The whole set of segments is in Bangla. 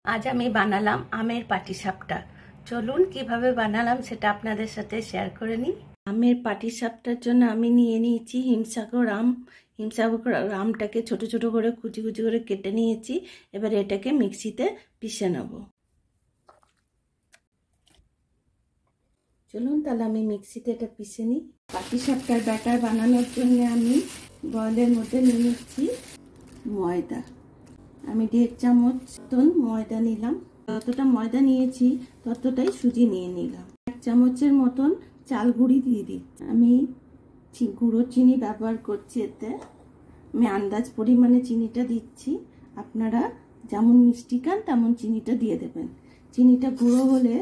आज আমি বানালাম আমের পাটিসাপটা। চলুন কিভাবে বানালাম সেটা আপনাদের সাথে শেয়ার করে নিই। আমের পাটিসাপটার জন্য আমি নিয়ে নিয়েছি হিমসাগর আম। হিমসাগর আমটাকে ছোট ছোট করে কুচি কুচি করে কেটে নিয়েছি। এবার এটাকে মিক্সিতে পিষে নেব। চলুন তাহলে আমি মিক্সিতে এটা পিষে নিই। পাটিসাপটার ব্যাটার বানানোর জন্য আমি বয়েলের মধ্যে নিয়ে নিচ্ছি ময়দা। আমি 1.5 চামচ ময়দা নিলাম। যতটা ময়দা নিয়েছি ততটাই সুজি নিয়ে নিলাম। 1 চামচের মতন চাল গুঁড়ি দিয়ে দিই। আমি গুঁড়ো চিনি ব্যবহার করছি। এতে আমি আন্দাজ পরিমাণে চিনিটা দিচ্ছি। আপনারা যেমন মিষ্টি খান তেমন চিনিটা দিয়ে দেবেন। চিনিটা গুঁড়ো হলে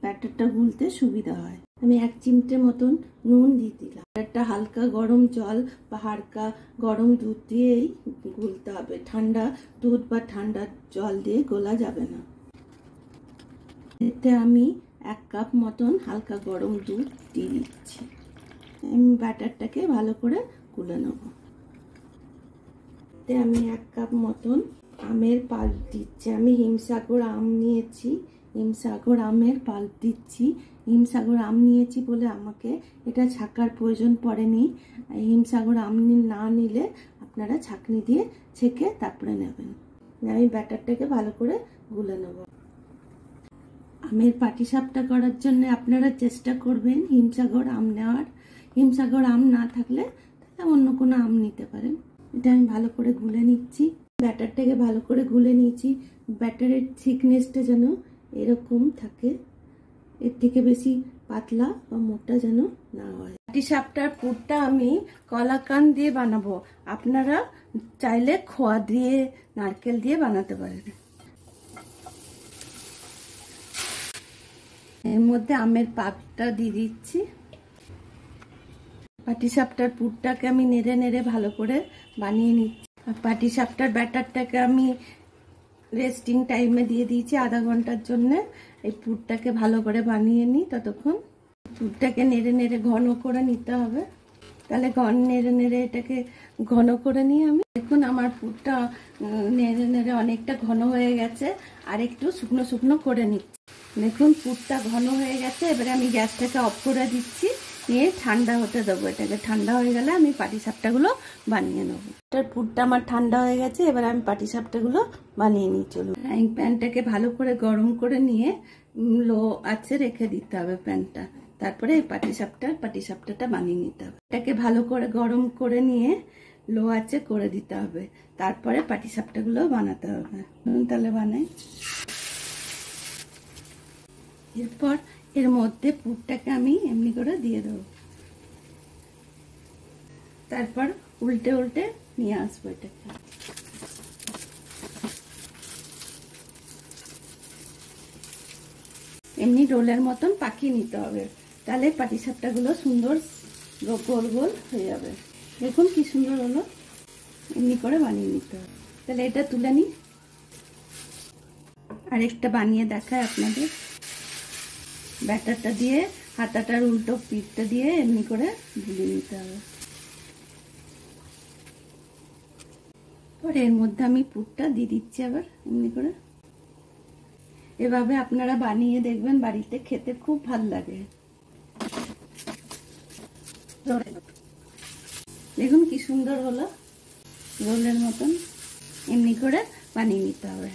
ব্যাটারটা গুলতে সুবিধা হয়। আমি 1 চিমটে মতন নুন দিয়ে দিলাম। ব্যাটারটা হালকা গরম জল বা হালকা গরম দুধ দিয়েই গুলতে হবে। ঠান্ডা দুধ বা ঠান্ডা জল দিয়ে গোলা যাবে না। এতে আমি 1 কাপ মতন হালকা গরম দুধ দিয়ে দিচ্ছি। আমি ব্যাটারটাকে ভালো করে গুলে নেব। এতে আমি 1 কাপ মতন আমের পাল্প দিচ্ছি। আমি হিমসাগর আম নিয়েছি। হিমসাগর আমের পাল্প দিচ্ছি। হিমসাগর আম নিয়েছি বলে আমাকে এটা ছাকার প্রয়োজন পড়েনি। হিমসাগর আম না নিলে আপনারা ছাঁকনি দিয়ে ছেঁকে তারপরে নেবেন। আমি ব্যাটারটাকে ভালো করে গুলে নেব। আমের পাটিসাপটা করার জন্য আপনারা চেষ্টা করবেন হিমসাগর আম নেওয়ার। হিমসাগর আম না থাকলে তাহলে অন্য কোনো আম নিতে পারেন। এটা আমি ভালো করে গুলে নিচ্ছি। ব্যাটারটাকে ভালো করে গুলে নিয়েছি। ব্যাটারের থিকনেসটা যেন এরকম থাকে, এর থেকে বেশি পাতলা বা মোটা যেন না হয়। পাটিসাপটার পুরটা আমি কলাকান দিয়ে বানাবো। আপনারা চাইলে খোয়া দিয়ে নারকেল দিয়ে বানাতে পারেন। এর মধ্যে আমের পাকটা দিয়ে দিচ্ছি। পাটিসাপটার পুরটাকে আমি নেড়ে নেড়ে ভালো করে বানিয়ে নিচ্ছি। পাটিসাপটার ব্যাটারটাকে আমি রেস্টিং টাইমে দিয়ে দিয়েছি আধা ঘন্টার জন্য। এই পুরটাকে ভালো করে বানিয়ে নিই। ততক্ষণ পুরটাকে নেড়ে নেড়ে ঘন করে নিতে হবে। তাহলে নেড়ে নেড়ে এটাকে ঘন করে নিই আমি। দেখুন আমার পুরটা নেড়ে নেড়ে অনেকটা ঘন হয়ে গেছে। আর একটু শুকনো শুকনো করে নিচ্ছি। দেখুন পুরটা ঘন হয়ে গেছে। এবারে আমি গ্যাসটাকে অফ করে দিচ্ছি। নিয়ে ঠান্ডা হতে দেবো। এটাকে ঠান্ডা হয়ে গেলে আমি পাটিসাপটাগুলো বানিয়ে নেবো। এটার পুরটা আমার ঠান্ডা হয়ে গেছে। এবার আমি পাটিসাপটাগুলো বানিয়ে নিই। চলুন ফ্রাইং প্যানটাকে ভালো করে গরম করে নিয়ে লো আঁচে রেখে দিতে হবে প্যানটা। তারপরে এই পাটিসাপটাটা বানিয়ে নিতে হবে। এটাকে ভালো করে গরম করে নিয়ে লো আঁচে করে দিতে হবে। তারপরে পাটিসাপটাগুলো বানাতে হবে। তাহলে বানাই। এরপর এর মধ্যে পুরটাকে আমি এমনি করে দিয়ে দেবো। তারপর উল্টে উল্টে নিয়ে আসবো এটাকে। এমনি রোলের মতন পাকিয়ে নিতে হবে। তাহলে পাটিসাপটাগুলো সুন্দর গোল গোল হয়ে যাবে। দেখুন কি সুন্দর হলো। এমনি করে বানিয়ে নিতে হবে। তাহলে এটা তুলে নিই। আরেকটা বানিয়ে দেখায় আপনাদের। ব্যাটারটা দিয়ে হাতাটার উল্টো পিঠটা দিয়ে এমনি করে গুলিয়ে নিতে হবে। পরে এর মধ্যে আমি পুরটা দিয়ে দিচ্ছি আবার এমনি করে। এভাবে আপনারা বানিয়ে দেখবেন, বাড়িতে খেতে খুব ভালো লাগে। দেখুন কি সুন্দর হলো রোলের মতন। এমনি করে বানিয়ে নিতে হবে।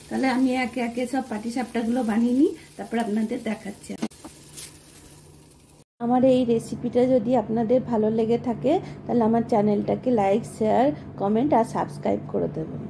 তাহলে আমি একে একে সব পাটিসাপটাগুলো বানিয়ে নিই, তারপর আপনাদের দেখাচ্ছি। আমার এই রেসিপিটা যদি আপনাদের ভালো লেগে থাকে তাহলে আমার চ্যানেলটাকে লাইক, শেয়ার, কমেন্ট আর সাবস্ক্রাইব করে দেবেন।